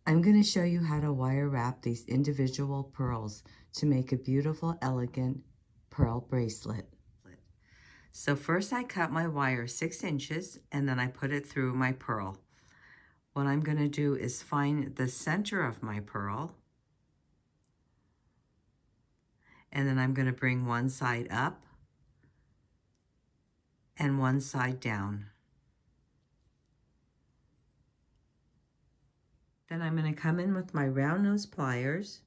I'm going to show you how to wire wrap these individual pearls to make a beautiful, elegant pearl bracelet. So first I cut my wire 6 inches and then I put it through my pearl. What I'm going to do is find the center of my pearl, and then I'm going to bring one side up and one side down. Then I'm going to come in with my round nose pliers,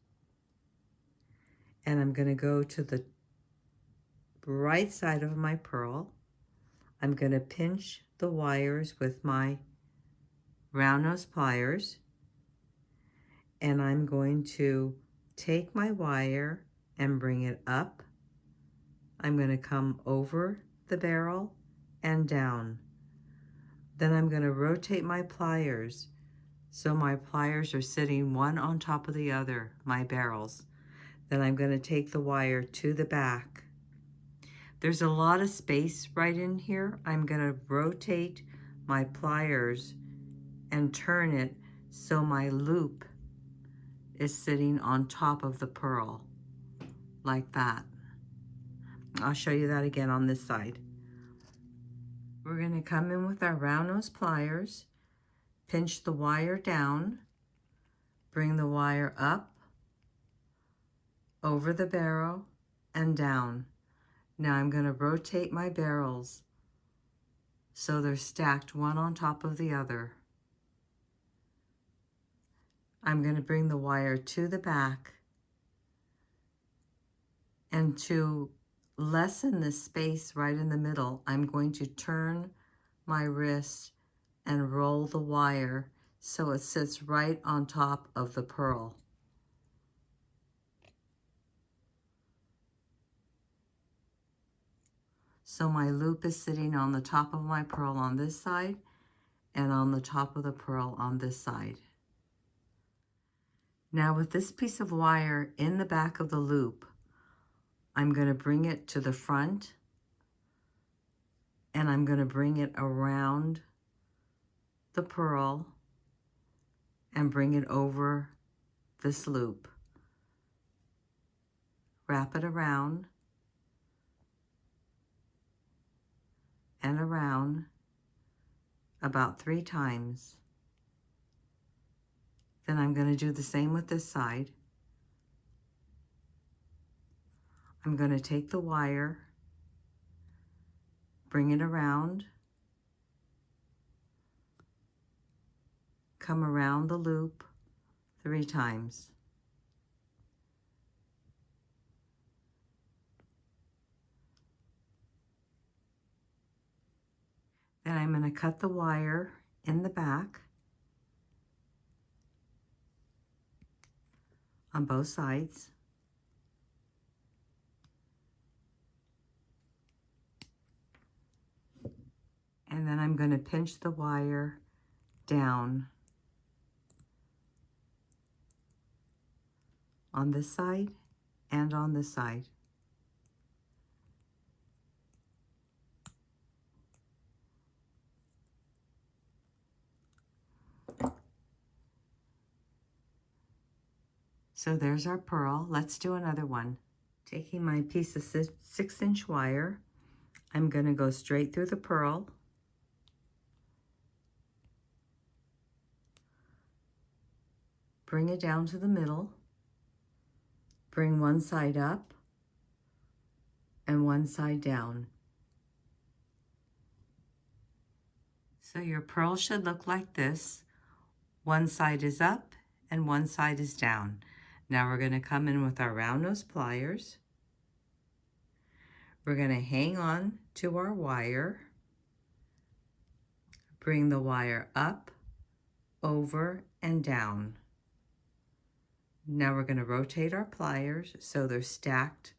and I'm going to go to the right side of my pearl. I'm going to pinch the wires with my round nose pliers, and I'm going to take my wire and bring it up. I'm going to come over the barrel and down. Then I'm going to rotate my pliers so my pliers are sitting one on top of the other, my barrels. Then I'm going to take the wire to the back. There's a lot of space right in here. I'm going to rotate my pliers and turn it so my loop is sitting on top of the pearl, like that. I'll show you that again on this side. We're going to come in with our round nose pliers, pinch the wire down, bring the wire up, over the barrel, and down. Now I'm going to rotate my barrels so they're stacked one on top of the other. I'm going to bring the wire to the back, and to lessen the space right in the middle, I'm going to turn my wrist and roll the wire so it sits right on top of the pearl. So my loop is sitting on the top of my pearl on this side and on the top of the pearl on this side. Now with this piece of wire in the back of the loop, I'm going to bring it to the front, and I'm going to bring it around the pearl and bring it over this loop. Wrap it around and around about 3 times. Then I'm going to do the same with this side. I'm going to take the wire, bring it around, come around the loop 3 times. Then I'm going to cut the wire in the back on both sides. And then I'm going to pinch the wire down on this side and on this side. So there's our pearl. Let's do another one. Taking my piece of 6-inch wire, I'm going to go straight through the pearl, bring it down to the middle, bring one side up and one side down. So your pearl should look like this. One side is up and one side is down. Now we're going to come in with our round nose pliers. We're going to hang on to our wire, bring the wire up, over, and down. Now we're going to rotate our pliers so they're stacked.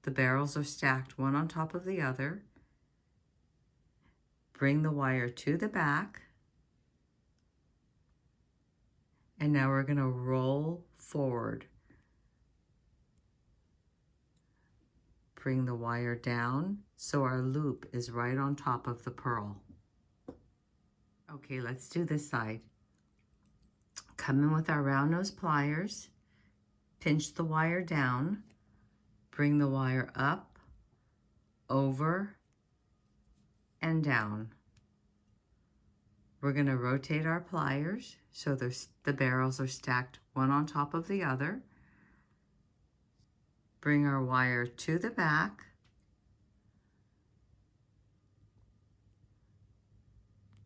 The barrels are stacked one on top of the other. Bring the wire to the back. And now we're going to roll forward. Bring the wire down so our loop is right on top of the pearl. Okay, let's do this side. Come in with our round nose pliers, pinch the wire down, bring the wire up, over, and down. We're going to rotate our pliers so the barrels are stacked one on top of the other. Bring our wire to the back,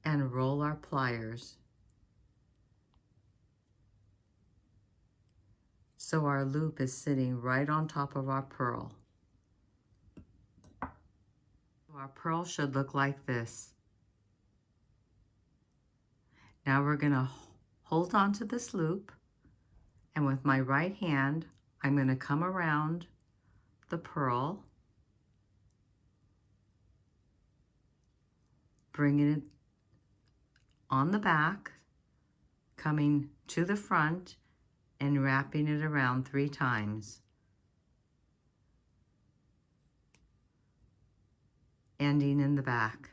and roll our pliers so our loop is sitting right on top of our pearl. Our pearl should look like this. Now we're going to hold on to this loop, and with my right hand I'm going to come around the pearl, bringing it on the back, coming to the front, and wrapping it around 3 times, ending in the back.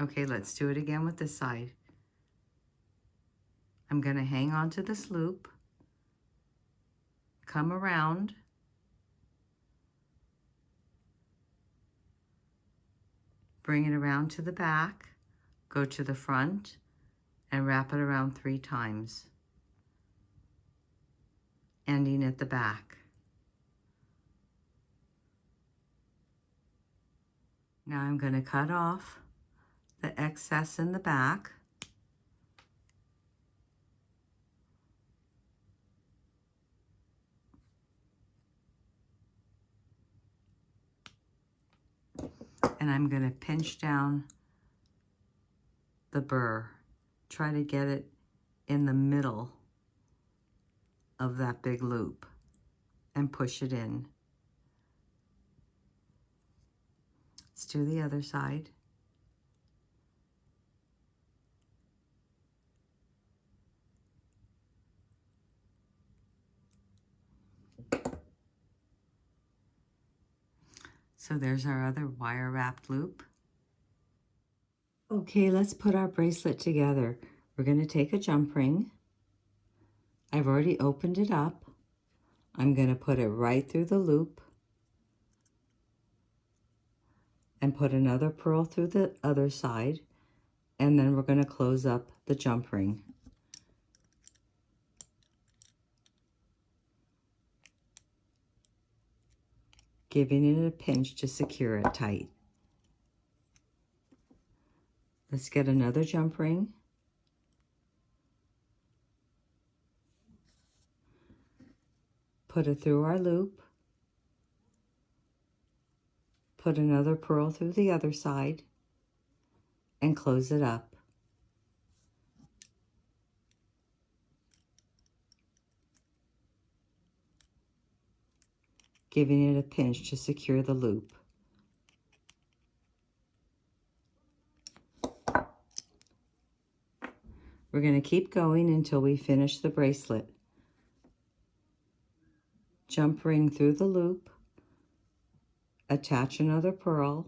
Okay, let's do it again with this side. I'm going to hang on to this loop, come around, bring it around to the back, go to the front, and wrap it around 3 times, ending at the back. Now I'm going to cut off the excess in the back. And I'm going to pinch down the burr. Try to get it in the middle of that big loop and push it in. Let's do the other side. So there's our other wire wrapped loop. Okay, let's put our bracelet together. We're going to take a jump ring. I've already opened it up. I'm going to put it right through the loop and put another pearl through the other side, and then we're going to close up the jump ring. Giving it a pinch to secure it tight. Let's get another jump ring. Put it through our loop. Put another pearl through the other side and close it up. Giving it a pinch to secure the loop. We're going to keep going until we finish the bracelet. Jump ring through the loop, attach another pearl,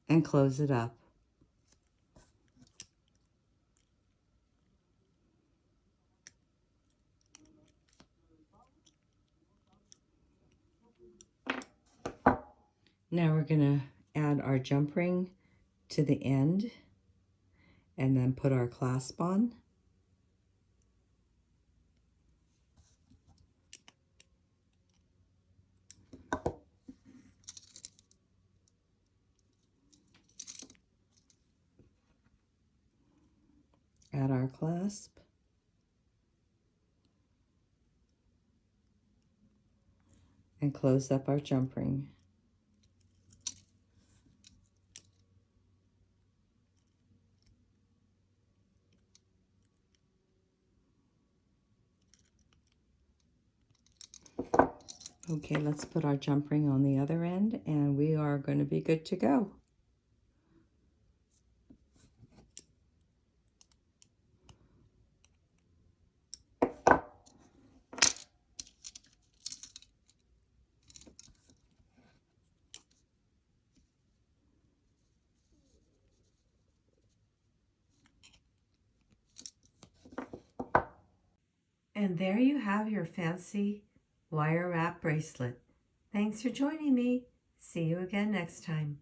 and close it up. Now we're going to add our jump ring to the end and then put our clasp on. Add our clasp. And close up our jump ring. Okay, let's put our jump ring on the other end and we are going to be good to go. And there you have your fancy wire wrap bracelet. Thanks for joining me. See you again next time.